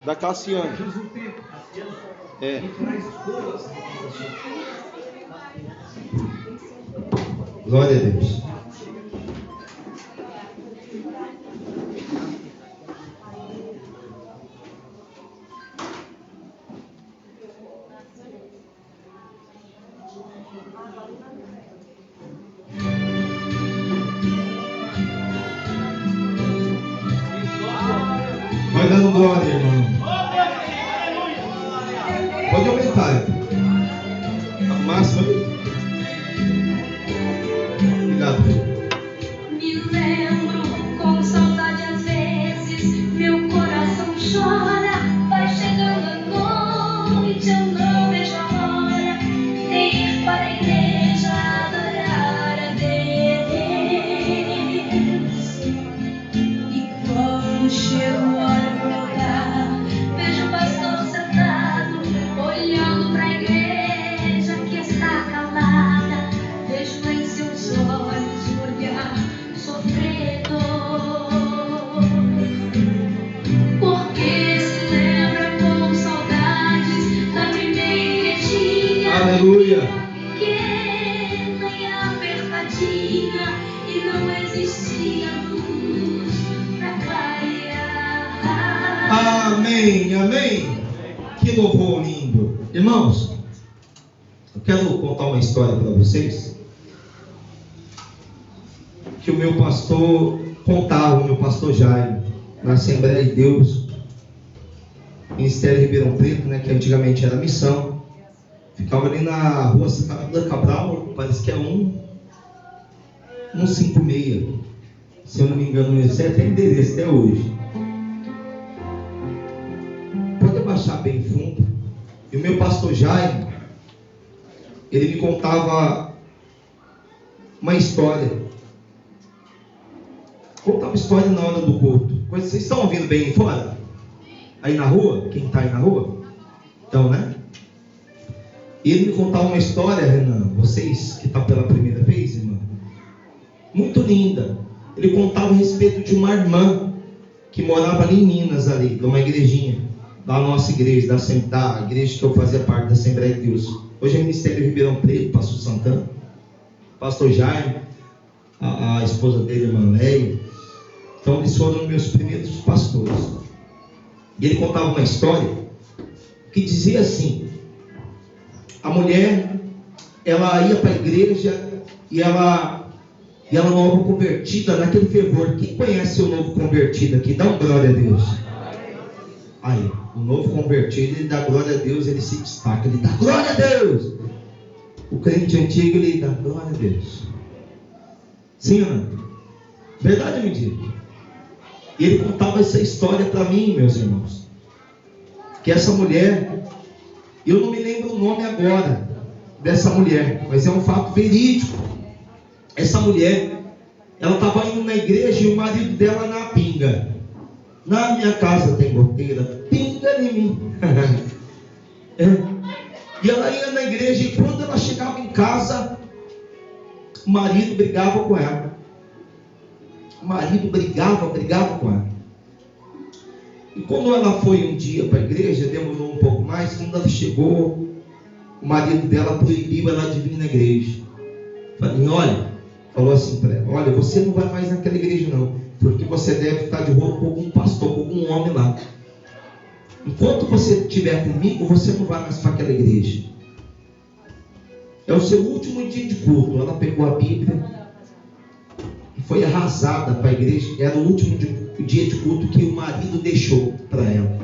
Da Cassiane. É. Glória a Deus. Vai dando glória, irmão. Pode aumentar. A máxima. Obrigado. Me lembro com saudade às vezes, meu coração chora. Vai chegando a noite, eu não vejo a hora de ir para a igreja adorar a Deus. E quando chego, olho pro lugar, vejo o pastor sentado, olhando para a igreja que está calada. Vejo em seus olhos um olhar sofredor, porque se lembra com saudades da primeira igrejinha. Aleluia. Pequena e apertadinha, e não existia luz pra clarear. Amém, amém. Que louvor lindo. Irmãos, eu quero contar uma história para vocês que o meu pastor contava, o meu pastor Jaime, na Assembleia de Deus, Ministério Ribeirão Preto, né, que antigamente era missão. Ficava ali na rua Santa Cabral, parece que é 156. Se eu não me engano, esse é até endereço até hoje. Pode abaixar bem fundo. E o meu pastor Jaime, ele me contava uma história. Contava história na hora do culto. Vocês estão ouvindo bem aí fora? Aí na rua? Quem está aí na rua? Então, né? E ele me contava uma história, Renan. Vocês que estão pela primeira vez, irmão, muito linda. Ele contava a respeito de uma irmã que morava ali em Minas, ali, numa igrejinha, da nossa igreja, da igreja que eu fazia parte da Assembleia de Deus. Hoje é Ministério Ribeirão Preto, pastor Santana, pastor Jaime, a esposa dele, irmã Leia. Então eles foram meus primeiros pastores. E ele contava uma história que dizia assim: a mulher, ela ia para a igreja e ela nova convertida, naquele fervor. Quem conhece o novo convertido aqui? Dá um glória a Deus. Aí, o novo convertido, ele dá glória a Deus, ele se destaca, ele dá glória a Deus. O crente antigo, ele dá glória a Deus. Sim ou não? Verdade ou mentira? E ele contava essa história para mim, meus irmãos, que essa mulher, eu não me lembro o nome agora dessa mulher, mas é um fato verídico. Essa mulher, ela estava indo na igreja e o marido dela na pinga. Na minha casa tem goteira, pinga em mim. E ela ia na igreja e quando ela chegava em casa, o marido brigava com ela. O marido brigava com ela. E quando ela foi um dia para a igreja, demorou um pouco mais. Quando ela chegou, o marido dela proibiu ela de vir na igreja. Falou assim para ela: olha, você não vai mais naquela igreja não, porque você deve estar de rolo com algum pastor, com algum homem lá. Enquanto você estiver comigo, você não vai mais para aquela igreja. É o seu último dia de culto. Ela pegou a Bíblia e foi arrasada para a igreja. Era o último dia de culto que o marido deixou para ela.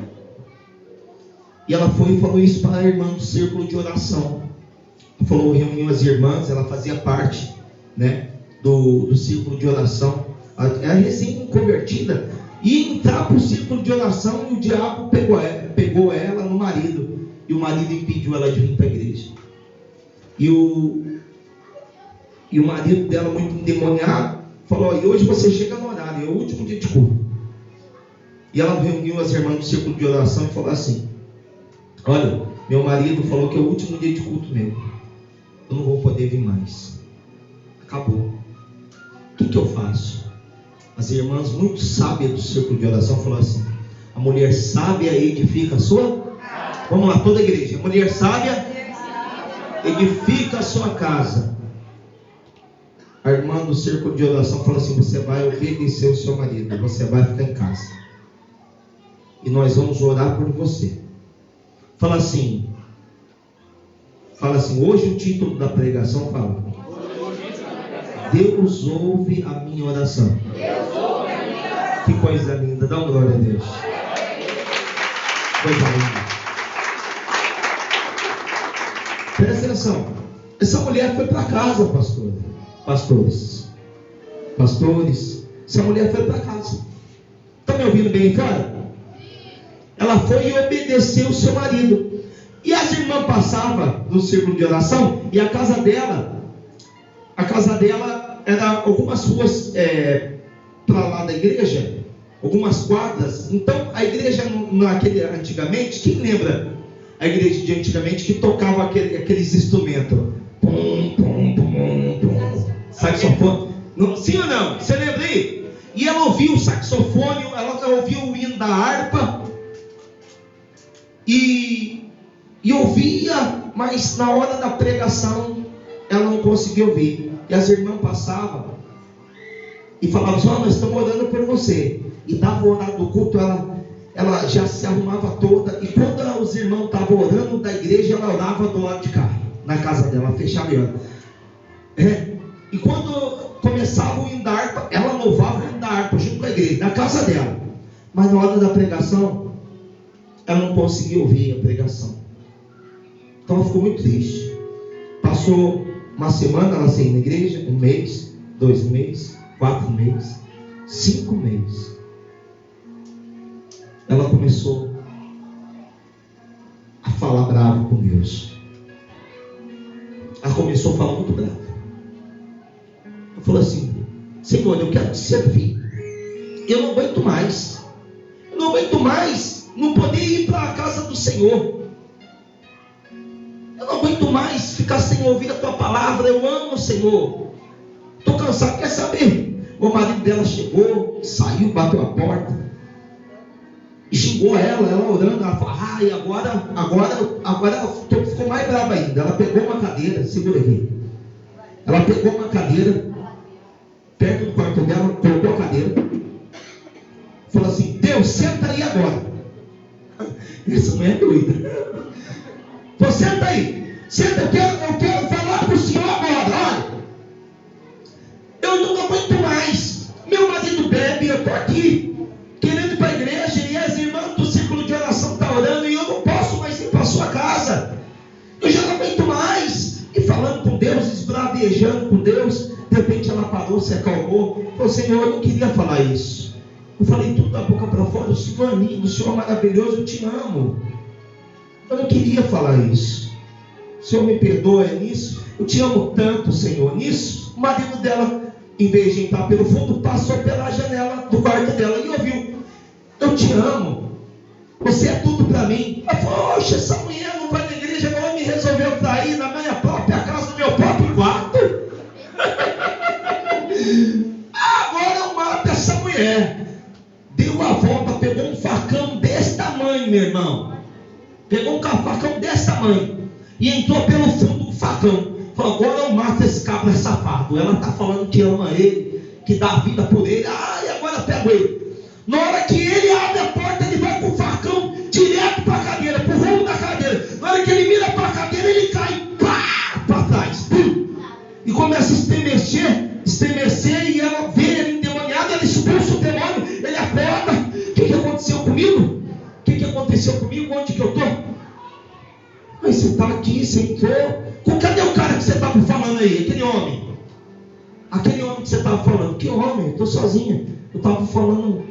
E ela foi e falou isso para a irmã do círculo de oração. Falou, reuniu as irmãs, ela fazia parte, né, do círculo de oração. Ela era recém-convertida. E entrar para o círculo de oração, e o diabo pegou ela no marido. E o marido impediu ela de vir para a igreja. E o marido dela, muito endemoniado, falou: e hoje você chega no horário, é o último dia de culto. E ela reuniu as irmãs do círculo de oração e falou assim: olha, meu marido falou que é o último dia de culto mesmo, eu não vou poder vir mais, acabou. O que eu faço? As irmãs muito sábias do círculo de oração falaram assim: A mulher sábia edifica a sua... Vamos lá, toda a igreja. A mulher sábia edifica a sua casa. A irmã do círculo de oração fala assim: você vai obedecer o seu marido, você vai ficar em casa. E nós vamos orar por você. Fala assim, hoje o título da pregação fala: Deus ouve a minha oração. Que coisa linda, dá uma glória a Deus. Coisa linda. Presta atenção. Essa mulher foi para casa, pastores. Essa mulher foi para casa. Estão me ouvindo bem, cara? Ela foi e obedeceu o seu marido. E as irmãs passavam no círculo de oração, e a casa dela era algumas ruas para lá da igreja, algumas quadras. Então a igreja antigamente, quem lembra a igreja de antigamente que tocava aqueles instrumentos? Pum, pum, pum, pum. Saxofone. Sim ou não? Você lembra aí? E ela ouvia o saxofone, ela ouvia o hino da harpa. E ouvia, mas na hora da pregação ela não conseguia ouvir. E as irmãs passavam e falavam assim: nós estamos orando por você. E dava o horário do culto, ela já se arrumava toda. E quando os irmãos estavam orando da igreja, ela orava do lado de cá, na casa dela, fechava e orava. E quando começava o hino da harpa, ela louvava o hino da harpa junto com a igreja, na casa dela. Mas na hora da pregação, ela não conseguia ouvir a pregação. Então ela ficou muito triste. Passou uma semana ela sem ir na igreja, 1 mês, 2 meses, 4 meses, 5 meses. Ela começou a falar bravo com Deus. Ela começou a falar muito bravo. Ela falou assim: Senhor, eu quero te servir. Eu não aguento mais. Eu não aguento mais não poder ir para a casa do Senhor. Eu não aguento mais ficar sem ouvir a tua palavra. Eu amo o Senhor. Estou cansado. Quer saber? O marido dela chegou, saiu, bateu a porta e xingou ela orando. Ela falou: e agora ela ficou mais brava ainda. Ela pegou uma cadeira, segura aqui. Ela pegou uma cadeira perto do quarto dela, colocou a cadeira, falou assim: Deus, senta aí agora. Essa mulher é doida. Falou: senta aí, senta, eu quero falar para o senhor agora. Olha, eu não aguento mais. Meu marido bebe, eu estou aqui querendo ir para a igreja, e as irmãs do círculo de oração estão orando, e eu não posso mais ir para a sua casa. Eu já não aguento mais. E falando com Deus, esbravejando com Deus. De repente ela parou, se acalmou, falou: Senhor, eu não queria falar isso. Eu falei tudo da boca para fora: o Senhor é lindo, o Senhor é maravilhoso, eu te amo. Eu não queria falar isso. O Senhor me perdoa nisso. Eu te amo tanto, Senhor. Nisso, o marido dela, em vez de entrar pelo fundo, passou pela janela do quarto dela e ouviu: eu te amo. Você é tudo para mim. Ela falou: poxa, essa mulher não vai na igreja, agora me resolveu trair na minha própria casa, no meu próprio quarto. Agora eu mato essa mulher. Deu a volta, pegou um facão desse tamanho, meu irmão. Pegou um facão desse tamanho e entrou pelo fundo do facão. Falou: agora eu mato esse cabra safado. Ela está falando que ama ele, que dá a vida por ele. E agora eu pego ele. Na hora que ele abre a porta, ele vai com o facão direto para a cadeira, pro rumo da cadeira. Na hora que ele mira para a cadeira, ele cai para trás. Pum, e começa a estremecer, e ela vê ele endemoniado, ela expulsa o demônio, ele acorda. O que aconteceu comigo? Onde que eu estou? Mas você está aqui, você entrou. Cadê o cara que você estava falando aí? Aquele homem que você estava falando. Que homem? Eu estou sozinha. Eu estava falando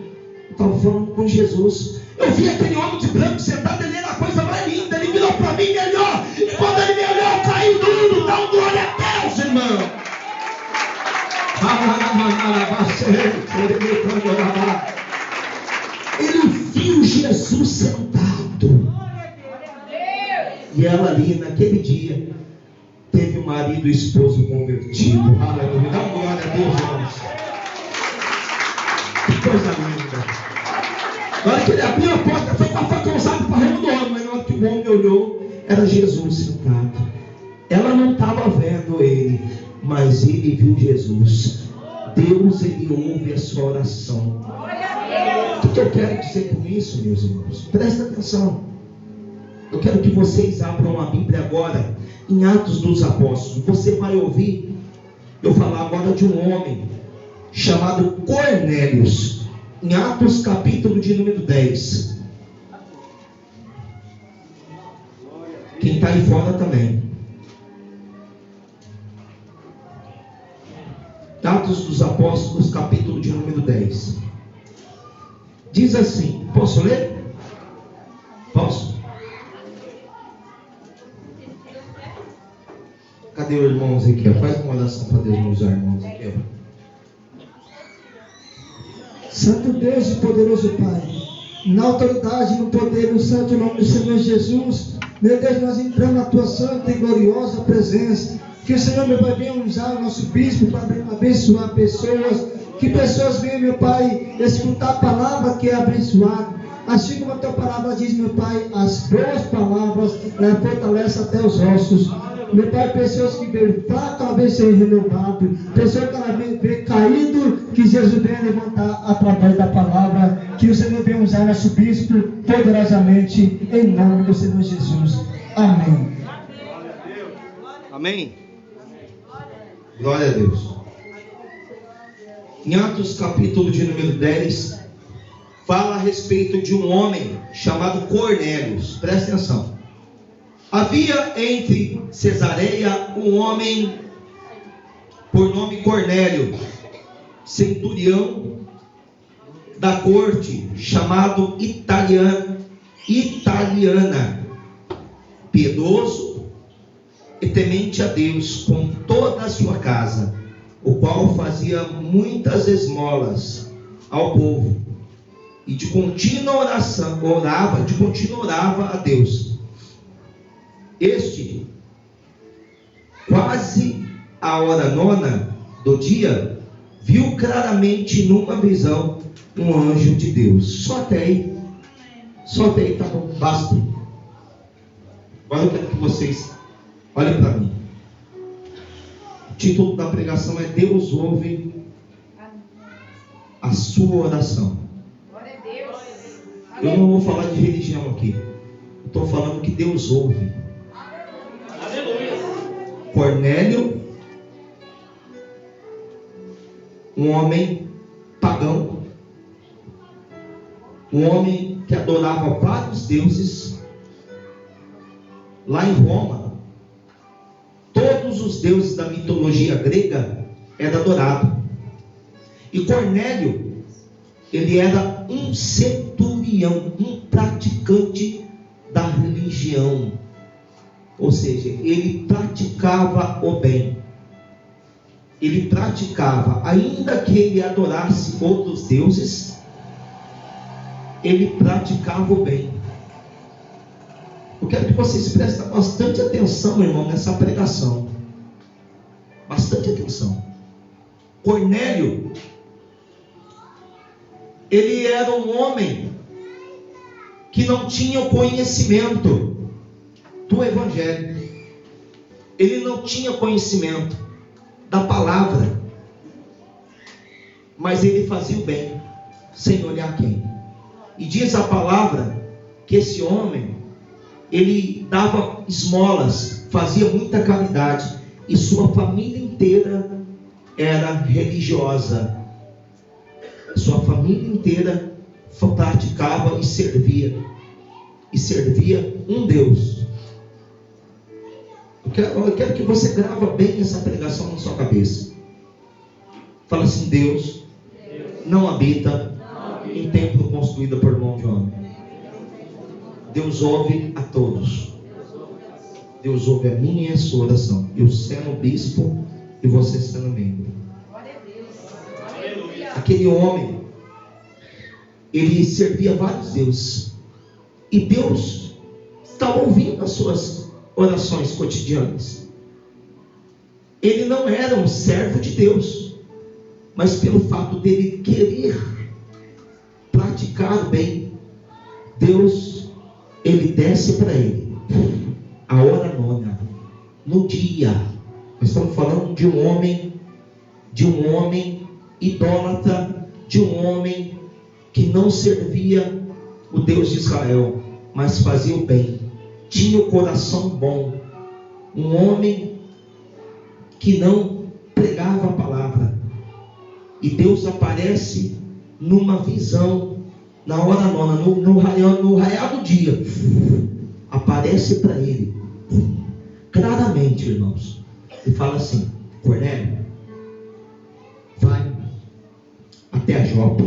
com Jesus. Eu vi aquele homem de branco sentado, ele era a coisa mais linda. Ele virou para mim melhor. E quando ele me olhou, eu caí duro. Dá um glória a Deus, irmão. Ele viu Jesus sentado. E ela ali, naquele dia, teve o marido e o esposo convertido. Aleluia. Dá uma glória a Deus, irmãos. Que coisa linda. Na hora que ele abriu a porta, foi com a faca usada para remo do homem, mas na hora que o homem olhou, era Jesus sentado. Ela não estava vendo ele, mas ele viu Jesus. Deus, ele ouve a sua oração. O que eu quero dizer com isso, meus irmãos? Presta atenção. Eu quero que vocês abram a Bíblia agora, em Atos dos Apóstolos. Você vai ouvir eu falar agora de um homem chamado Cornélios, em Atos capítulo de número 10. Quem está aí fora também. Atos dos Apóstolos, capítulo de número 10. Diz assim, posso ler? Posso? Cadê o irmão Ezequiel? Faz uma oração para Deus nos usar, irmão Ezequiel. Santo Deus e poderoso Pai, na autoridade e no poder do santo nome do Senhor Jesus, meu Deus, nós entramos na tua santa e gloriosa presença. Que o Senhor, meu Pai, venha usar o nosso bispo para abençoar pessoas. Que pessoas venham, meu Pai, escutar a palavra que é abençoada. Assim como a tua palavra diz, meu Pai, as boas palavras fortalecem até os ossos. Meu Pai, pessoas que veem fraco, ela vem ser renovado. Pessoas que ela vem caído, que Jesus venha levantar através da palavra. Que o Senhor venha usar nosso bispo poderosamente, em nome do Senhor Jesus. Amém. Amém. Glória a Deus. Em Atos capítulo de número 10, fala a respeito de um homem chamado Cornélios. Presta atenção. Havia entre Cesareia um homem por nome Cornélio, centurião da corte, chamado Italiana, piedoso e temente a Deus com toda a sua casa, o qual fazia muitas esmolas ao povo e de contínua oração orava a Deus. Este, quase a hora 9 do dia, viu claramente numa visão um anjo de Deus. Só até aí, tá bom, basta. Agora eu quero que vocês olhem para mim. O título da pregação é Deus ouve a sua oração. Eu não vou falar de religião aqui. Estou falando que Deus ouve. Cornélio, um homem pagão, um homem que adorava vários deuses. Lá em Roma, todos os deuses da mitologia grega eram adorados. E Cornélio, ele era um centurião, um praticante da religião. Ou seja, ele praticava o bem. Ele praticava, ainda que ele adorasse outros deuses, ele praticava o bem. Eu quero que vocês prestem bastante atenção, irmão, nessa pregação. Bastante atenção. Cornélio, ele era um homem que não tinha o conhecimento do Evangelho. Ele não tinha conhecimento da palavra, mas ele fazia o bem, sem olhar quem. E diz a palavra que esse homem, ele dava esmolas, fazia muita caridade, e sua família inteira era religiosa. Sua família inteira praticava e servia um Deus. Eu quero que você grava bem essa pregação na sua cabeça. Fala assim: Deus não habita em templo construído por mão de homem. Deus ouve a todos. Deus ouve a minha e a sua oração. Eu sendo bispo e você sendo membro. Aquele homem, ele servia vários deuses. E Deus estava ouvindo as suas orações cotidianas. Ele não era um servo de Deus, mas pelo fato dele querer praticar o bem, Deus, ele desce para ele, a hora nona, no dia. Nós estamos falando de um homem idólatra, de um homem que não servia o Deus de Israel, mas fazia o bem, tinha o coração bom, um homem que não pregava a palavra. E Deus aparece numa visão, na hora nona, no raiar do dia, aparece para ele, claramente, irmãos, e fala assim: Cornélio, vai até a Jope,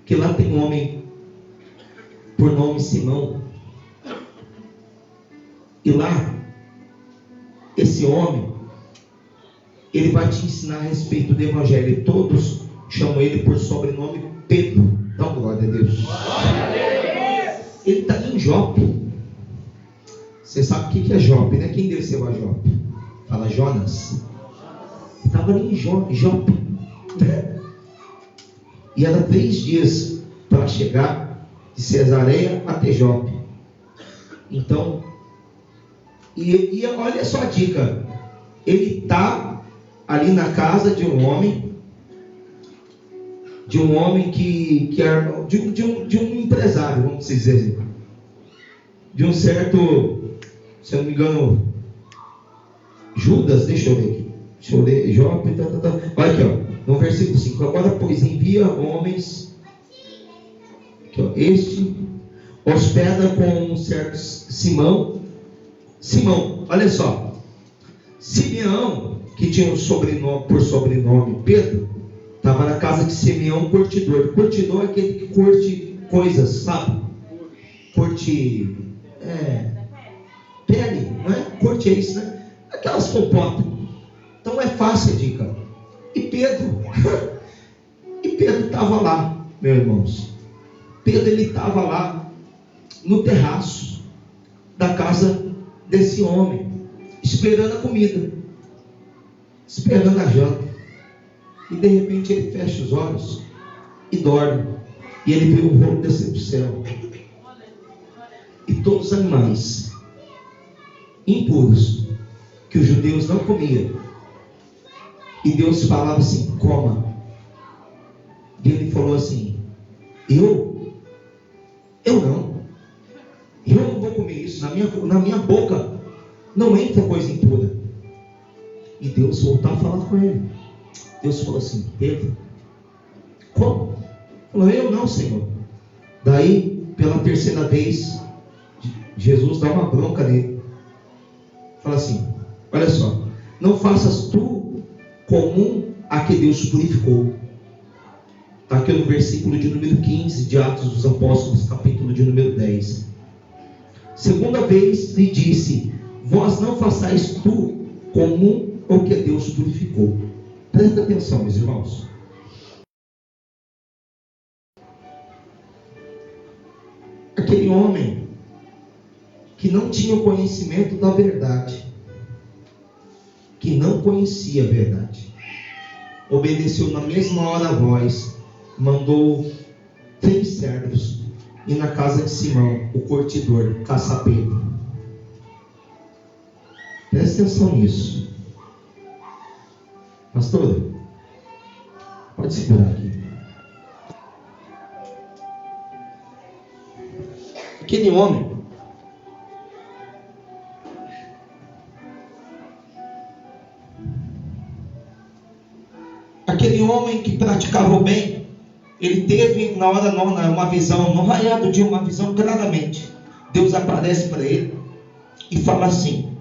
que lá tem um homem por nome Simão, e lá, esse homem, ele vai te ensinar a respeito do Evangelho, e todos chamam ele por sobrenome Pedro. Dá uma glória a Deus. Ele está em Jope. Você sabe o que é Jope, né? Quem desceu a Jope? Fala Jonas. Estava ali em Jope. E era 3 dias para chegar de Cesareia até Jope. Então, e olha só a dica. Ele está ali na casa de um homem que era de um empresário, vamos dizer assim, de um certo, se eu não me engano, Judas. Deixa eu ver aqui, Jope, olha aqui, ó, no versículo 5: agora pois envia homens, aqui, ó, este hospeda com um certo Simão, olha só, Simeão, que tinha por sobrenome Pedro, estava na casa de Simeão, curtidor. Curtidor é aquele que curte coisas, sabe? Curte pele, não é? Curte isso, né? Aquelas compotas. Então é fácil a dica. E Pedro estava lá, meus irmãos. Pedro, ele estava lá no terraço da casa desse homem, esperando a comida, esperando a janta. E de repente ele fecha os olhos e dorme. E ele vê o rolo descer do céu. E todos os animais impuros que os judeus não comiam. E Deus falava assim: coma. E ele falou assim: eu não vou comer isso. Na minha boca não entra coisa impura. E Deus voltou a falar com ele. Deus falou assim: Pedro, como? Falou: eu não, Senhor. Daí, pela 3ª vez, Jesus dá uma bronca nele. Fala assim: olha só, não faças tu comum a que Deus purificou. Está aqui no versículo de número 15 de Atos dos Apóstolos, capítulo de número 10. 2ª vez lhe disse: vós não façais tu comum o que Deus purificou. Presta atenção, meus irmãos. Aquele homem que não tinha o conhecimento da verdade, que não conhecia a verdade, obedeceu na mesma hora a voz, mandou 3 servos ir na casa de Simão, o curtidor, caçar Pedro. Presta atenção nisso. Pastor, pode segurar aqui. Aquele homem que praticava o bem, ele teve na hora nona uma visão, no raiar do dia, uma visão claramente. Deus aparece para ele e fala assim: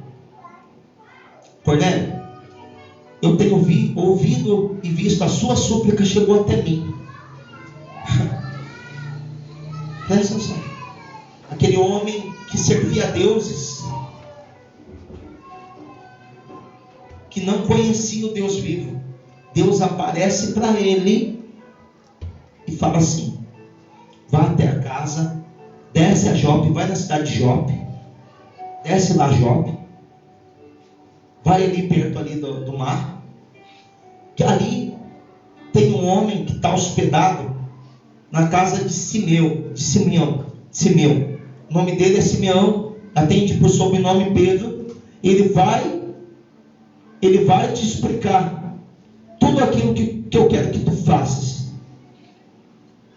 Cornélio, eu tenho ouvido e visto a sua súplica chegou até mim. Presta atenção. Aquele homem que servia a deuses, que não conhecia o Deus vivo, Deus aparece para ele e fala assim: vá até a casa, desce a Jope, vai na cidade de Jope, desce lá a Jope, vai ali perto ali do mar, que ali tem um homem que está hospedado na casa de Simeão. O nome dele é Simeão, atende por sobrenome Pedro. Ele vai te explicar tudo aquilo que eu quero que tu faças.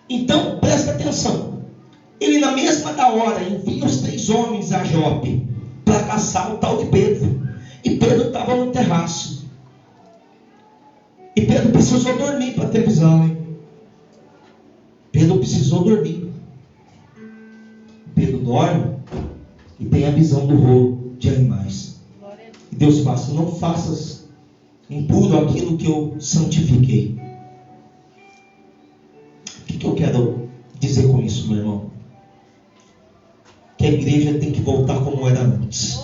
Então, presta atenção. Ele, na mesma da hora, envia os 3 homens a Jope para caçar o tal de Pedro. E Pedro estava no terraço. E Pedro precisou dormir para ter visão, hein? Pedro precisou dormir. Pedro dorme e tem a visão do rolo de animais. E Deus fala: não faças impuro aquilo que eu santifiquei. O que eu quero dizer com isso, meu irmão? Que a igreja tem que voltar como era antes.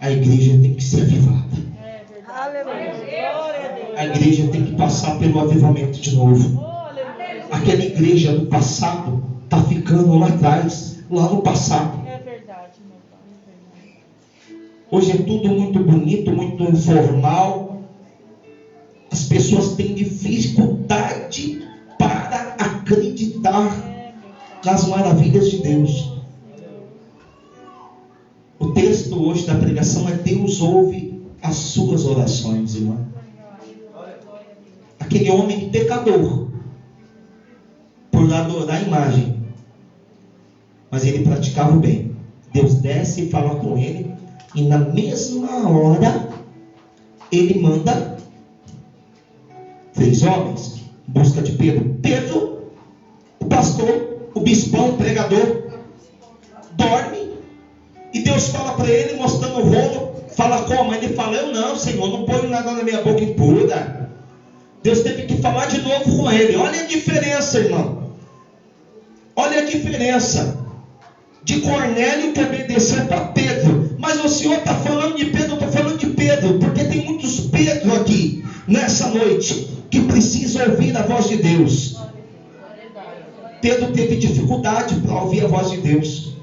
A igreja tem que ser avivada. A igreja tem que passar pelo avivamento de novo. Aquela igreja do passado está ficando lá atrás, lá no passado. Hoje é tudo muito bonito, muito informal. As pessoas têm dificuldade para acreditar nas maravilhas de Deus. O texto hoje da pregação é: Deus ouve as suas orações, irmão. Aquele homem pecador, por adorar a imagem, mas ele praticava o bem. Deus desce e fala com ele, e na mesma hora ele manda 3 homens em busca de Pedro. Pedro, o pastor, o bispão, o pregador, dorme, e Deus fala para ele, mostrando o rolo. Fala como? Ele fala: eu não, Senhor, não ponho nada na minha boca impura. Deus teve que falar de novo com ele. Olha a diferença, irmão. Olha a diferença de Cornélio, que obedeceu para Pedro. Mas o Senhor está falando de Pedro, eu estou falando de Pedro, porque tem muitos Pedro aqui nessa noite que precisam ouvir a voz de Deus. Pedro teve dificuldade para ouvir a voz de Deus.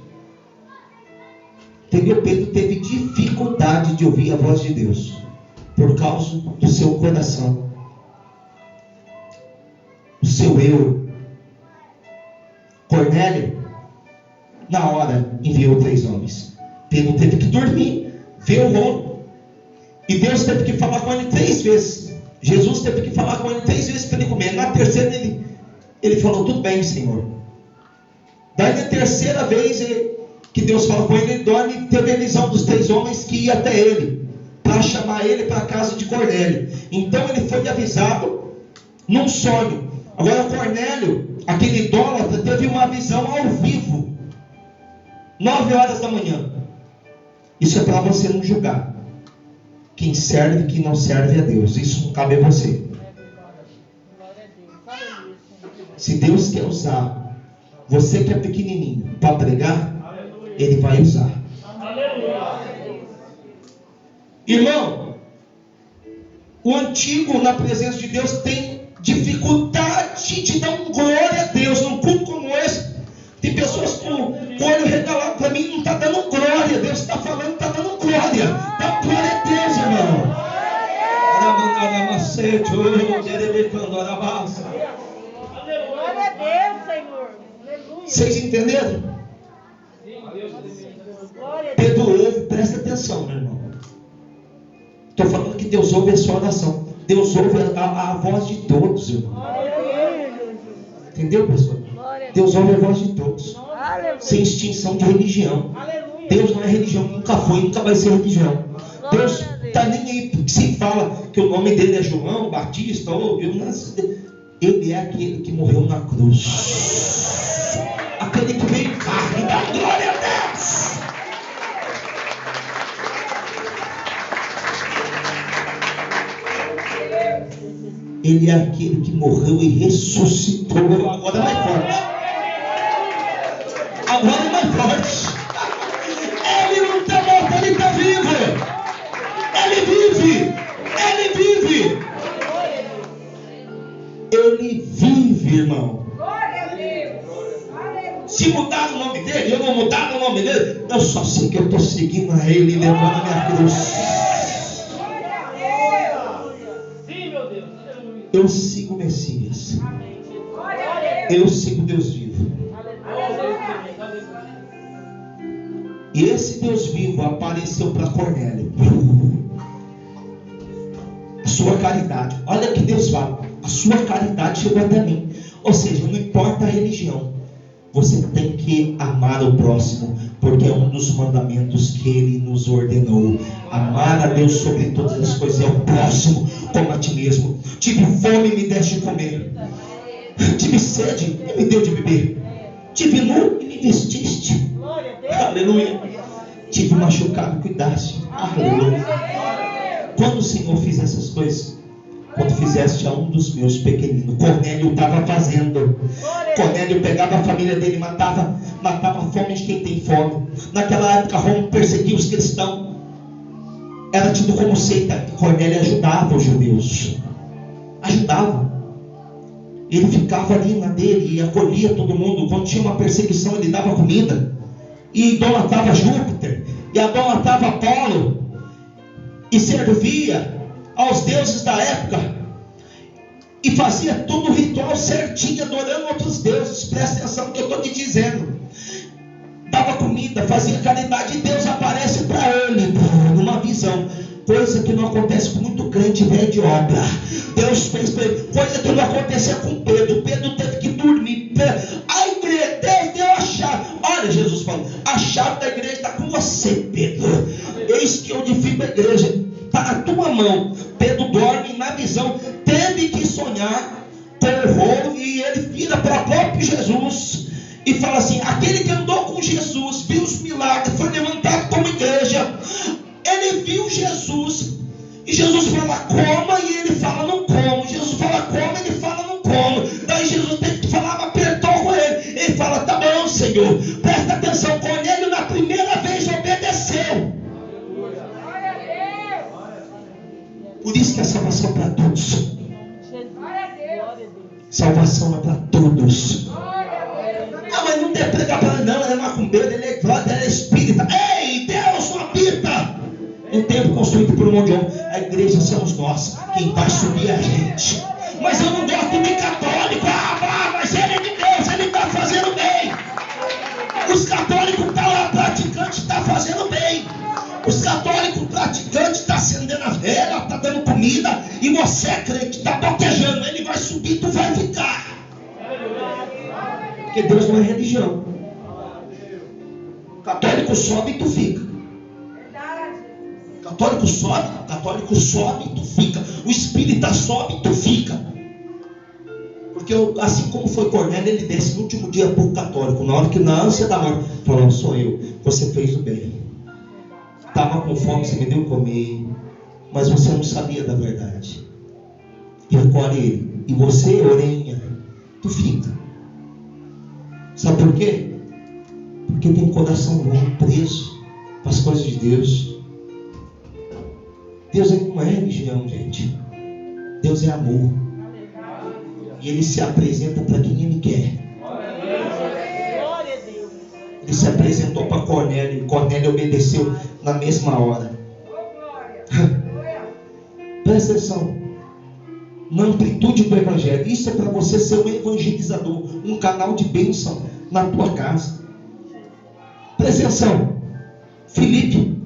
Entendeu? Pedro teve dificuldade de ouvir a voz de Deus por causa do seu coração, o seu eu. Cornélio, na hora, enviou 3 homens. Pedro teve que dormir, ver o rolo, e Deus teve que falar com ele 3 vezes. Jesus teve que falar com ele 3 vezes para ele comer. Na terceira ele falou: tudo bem, Senhor. Daí na terceira vez que Deus falou com ele, ele dorme, e teve a visão dos 3 homens que iam até ele para chamar ele para a casa de Cornélio. Então ele foi avisado num sonho. Agora Cornélio, aquele idólatra, teve uma visão ao vivo, 9 horas da manhã. Isso é para você não julgar quem serve e quem não serve a Deus. Isso não cabe a você. Se Deus quer usar você que é pequenininho para pregar, Ele vai usar. Irmão, o antigo na presença de Deus tem dificuldade de dar glória a Deus num culto como esse. Tem pessoas com o olho regalado. Para mim não está dando glória. Deus está falando, está dando glória. Dá glória a Deus, irmão. Glória a Deus, Senhor. Aleluia. Vocês entenderam? Pedro ouve, presta atenção, meu irmão. Estou falando que Deus ouve a sua oração. Deus ouve a voz de todos, irmão. Entendeu, pessoal? Deus ouve a voz de todos, sem extinção de religião. Deus não é religião, nunca foi, nunca vai ser religião. Deus está nem aí. Se fala que o nome dele é João Batista, ou ele é aquele que morreu na cruz, aquele que veio em carne. Dá glória a Deus. Ele é aquele que morreu e ressuscitou. Agora vai forte. Agora mais forte. Ele não está morto, ele está vivo. Ele vive. Ele vive. Ele vive, irmão. Se mudar o nome dele, eu não mudar o nome dele, eu só sei que eu estou seguindo a ele e levando a minha cruz. Eu sigo o Messias. Eu sigo Deus vivo. E esse Deus vivo apareceu para Cornélio. A sua caridade. Olha que Deus fala. A sua caridade chegou até mim. Ou seja, não importa a religião, você tem que amar o próximo, porque é um dos mandamentos que Ele nos ordenou. Amar a Deus sobre todas as coisas, é o próximo como a ti mesmo. Tive fome e me deste de comer. Tive sede e me deu de beber. Tive nu e me vestiste. Aleluia. Tive machucado e cuidaste. Aleluia. Quando o Senhor fiz essas coisas, quando fizeste a um dos meus pequeninos, Cornélio estava fazendo. Cornélio pegava a família dele, matava a fome de quem tem fome. Naquela época Roma perseguia os cristãos. Era tido como seita. Cornélio ajudava os judeus. Ajudava. Ele ficava ali na dele e acolhia todo mundo. Quando tinha uma perseguição, ele dava comida. E idolatrava Júpiter. E idolatrava Apolo. E servia aos deuses da época. E fazia todo o ritual certinho, adorando outros deuses. Presta atenção no que eu estou te dizendo. Dava comida, fazia caridade. E Deus aparece para ele numa visão. Coisa que não acontece com muito crente velho de obra. Deus fez para ele. Coisa que não acontecia com Pedro. Pedro teve que dormir. A igreja, Deus deu a chave. Olha Jesus falando. A chave da igreja está com você, Pedro. Eis que eu edifico a igreja. Está na tua mão. Pedro dorme na visão. Teve que sonhar com o rolo. E ele vira para o próprio Jesus. E fala assim: aquele que andou com Jesus, viu os milagres, foi levantado como igreja. Ele viu Jesus. E Jesus fala: coma. E ele fala: não como. Jesus fala: coma. Ele fala: não como. Daí Jesus teve que falar, mas apertou com ele. Ele fala: tá bom, Senhor. Presta atenção. Cornélio na primeira vez obedeceu. Por isso que a salvação é para todos. Salvação é para todos. Ah, mas não deve pregar para ele, não. Ele é macumbeiro, ele é glória, ele é espírita. Ei, Deus não habita um templo construído por um monte de homem. A igreja somos nós. Quem vai subir é a gente. Mas eu não gosto de católico. Mas ele é de Deus, ele está fazendo bem. Os católicos estão lá, praticantes, está fazendo bem. Os católicos praticantes estão acendendo a vela, está dando comida. E você é crente, está botejando. Ele vai subir, tu vai ficar. Porque Deus não é religião. Católico sobe e tu fica. Católico sobe e tu fica. O espírita sobe e tu fica. Porque assim como foi Cornélio, ele desce no último dia por católico. Na hora que na ânsia da morte, falou: sou eu, você fez o bem. Estava com fome, você me deu comer. Mas você não sabia da verdade. E recolhe ele. E você, orelha, tu fica. Sabe por quê? Porque tem um coração bom, preso para as coisas de Deus. Deus não é religião, gente. Deus é amor. E Ele se apresenta para quem Ele quer. Ele se apresentou para Cornélio. E Cornélio obedeceu na mesma hora. Presta atenção. Na amplitude do Evangelho. Isso é para você ser um evangelizador. Um canal de bênção na tua casa. Presta atenção. Filipe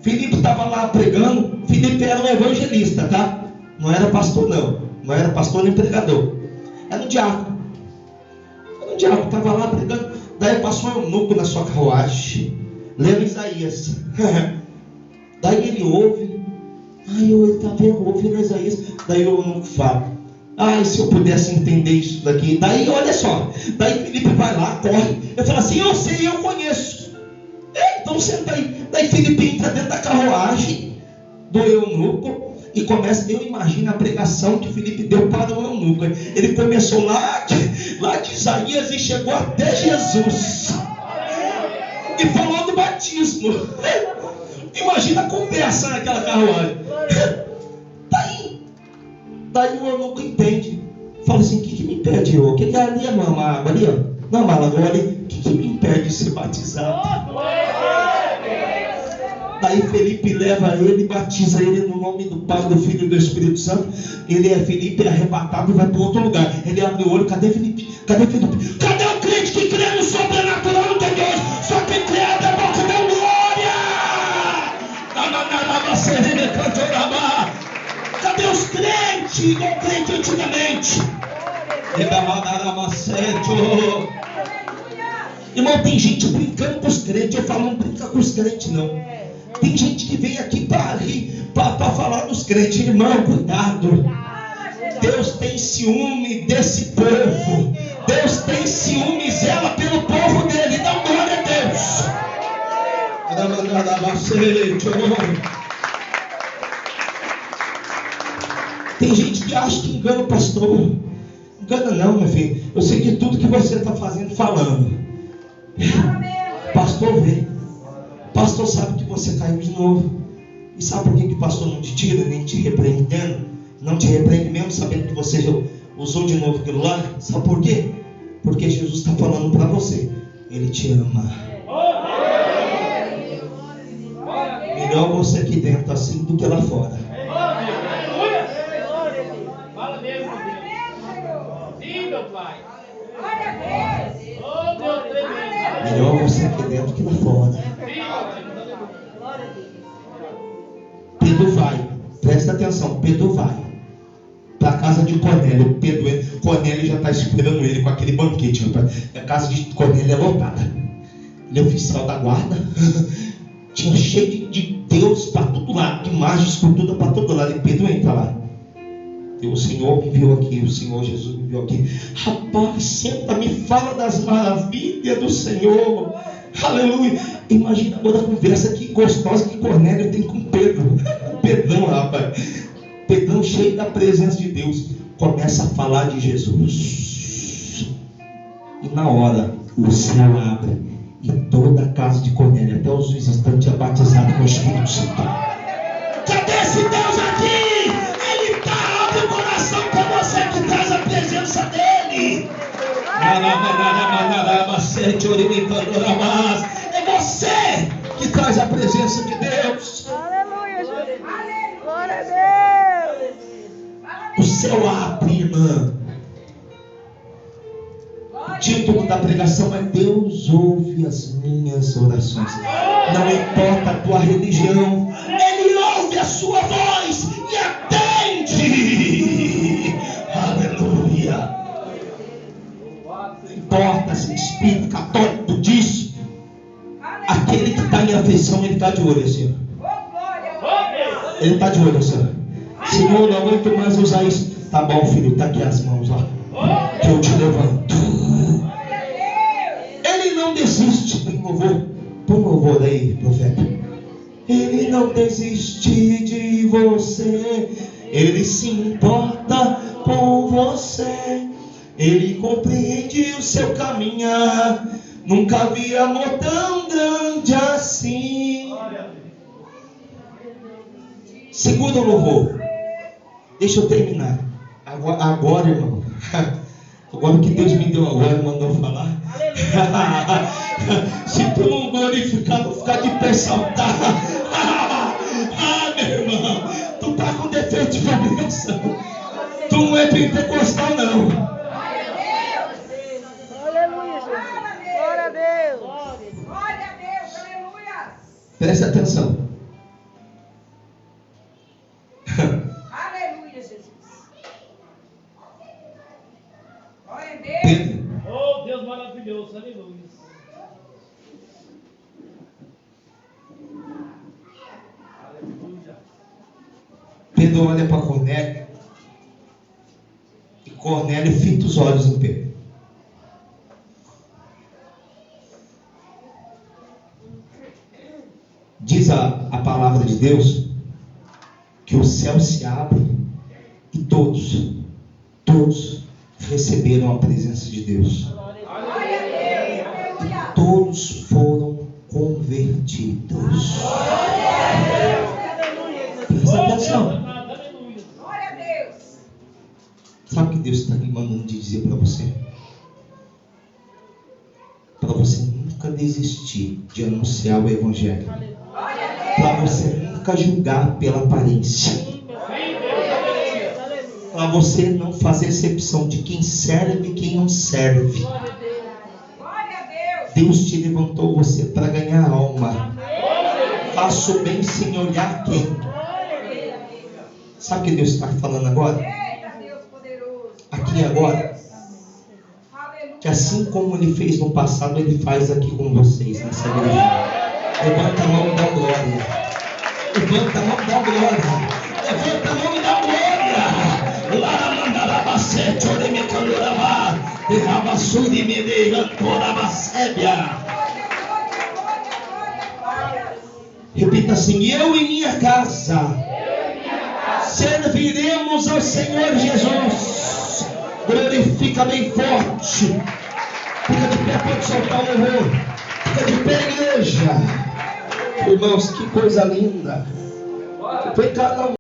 estava lá pregando. Filipe era um evangelista, tá? Não era pastor, não. Não era pastor nem pregador. Era um diácono. Estava lá pregando. Daí passou um eunuco na sua carruagem, lendo Isaías. Daí ele ouve. Ele está vendo, ouvindo Isaías. Daí o eunuco fala: se eu pudesse entender isso daqui. Daí olha só. Daí Filipe vai lá, corre. Eu falo assim: eu sei, eu conheço. Então senta aí. Daí Filipe entra dentro da carruagem do eunuco e começa. Eu imagino a pregação que Filipe deu para o eunuco. Ele começou lá de Isaías e chegou até Jesus e falou do batismo. Imagina a conversa naquela carruagem. Daí o eunuco entende. Fala assim: o que me impede? O que ali é uma água ali? Não, uma lagoa ali. O que me impede de ser batizado? Daí Felipe leva ele, batiza ele no nome do Pai, do Filho e do Espírito Santo. Felipe é arrebatado e vai para outro lugar. Ele abre o olho, cadê Felipe? Cadê Felipe? Cadê o crente que crê no sobrenatural do Deus? Só que crê é bom que dá glória. Cadê os crentes? Igual crente antigamente. Irmão, tem gente brincando com os crentes. Eu falo, não brinca com os crentes, não. Tem gente que vem aqui para rir, para falar dos crentes. Irmão, cuidado. Deus tem ciúme desse povo. Deus tem ciúme e zela pelo povo dele. Dá glória a Deus. Tem gente que acha que engana o pastor. Engana não, meu filho. Eu sei de tudo que você está fazendo, falando. Pastor vê. Pastor sabe que você caiu de novo. E sabe por que o pastor não te tira, nem te repreendendo? Não te repreende mesmo sabendo que você já usou de novo aquilo lá? Sabe por quê? Porque Jesus está falando para você. Ele te ama. Melhor você aqui dentro assim do que lá fora. Melhor você aqui dentro que lá fora. Pedro vai, presta atenção, Pedro vai para a casa de Cornélio. Cornélio já está esperando ele com aquele banquete. A casa de Cornélio é lotada. Ele é oficial da guarda. Tinha cheio de Deus para todo lado, de imagem escultura para todo lado. E Pedro entra lá. E o Senhor me enviou aqui, o Senhor Jesus me enviou aqui. Rapaz, senta, me fala das maravilhas do Senhor. Aleluia. Imagina agora a conversa que gostosa que Cornélio tem com Pedro. Pedrão, rapaz. Pedrão cheio da presença de Deus. Começa a falar de Jesus. E na hora o céu abre. E toda a casa de Cornélio, até os visitantes, é batizado com o Espírito Santo. Cadê esse Deus aqui? Ele está abre o coração para você que traz a presença dele. É você que traz a presença de Deus. Aleluia, Jesus. Glória a Deus. O céu abre, irmã. O título da pregação é Deus ouve as minhas orações. Não importa a tua religião, Ele ouve a sua voz e atende. Aleluia. Não importa se é espírito católico, budista, aquele que está em aflição, ele está de olho, Senhor. Ele está de olho, Senhor. Senhor, não aguento mais usar isso. Tá bom, filho, está aqui as mãos, ó. Que eu te levanto. Ele não desiste. Põe louvor. Põe louvor aí, profeta. Ele não desiste de você. Ele se importa com você. Ele compreende o seu caminhar. Nunca vi amor tão grande assim. Segura o louvor. Deixa eu terminar. Agora, irmão. Agora que Deus me deu agora, mandou falar. Se tu não glorificar, vou ficar de pé e saltar. Meu irmão, tu tá com defeito de fabricação. Tu não é pentecostal, não. Aleluia, Jesus. Glória a Deus. Glória a Deus. Aleluia. Presta atenção. Aleluia, Jesus. Glória a Deus. Pedro. Oh, Deus maravilhoso, aleluia. Pedro olha para Cornélio. E Cornélio fita os olhos em Pedro. Diz a palavra de Deus que o céu se abre e todos receberam a presença de Deus. E todos foram convertidos. Presta atenção. Sabe o que Deus está me mandando dizer para você? Para você nunca desistir de anunciar o Evangelho. Para você nunca julgar pela aparência. Para você não fazer exceção de quem serve e quem não serve. Deus te levantou você para ganhar alma. Faça o bem sem olhar quem. Sabe o que Deus está falando agora? Aqui e agora. Que assim como Ele fez no passado, Ele faz aqui com vocês nessa igreja. Levanta a mão e dá glória. Levanta a mão e dá glória. Levanta a mão e dá glória. Lá mandarabacete, oremecandorabá, derrabassuri medegantorabacébia. Repita assim: eu e minha casa serviremos ao Senhor Jesus. Glorifica bem forte. Fica de pé, pode soltar o louvor. Fica de pé, igreja. Irmãos, que coisa linda. Foi cada um.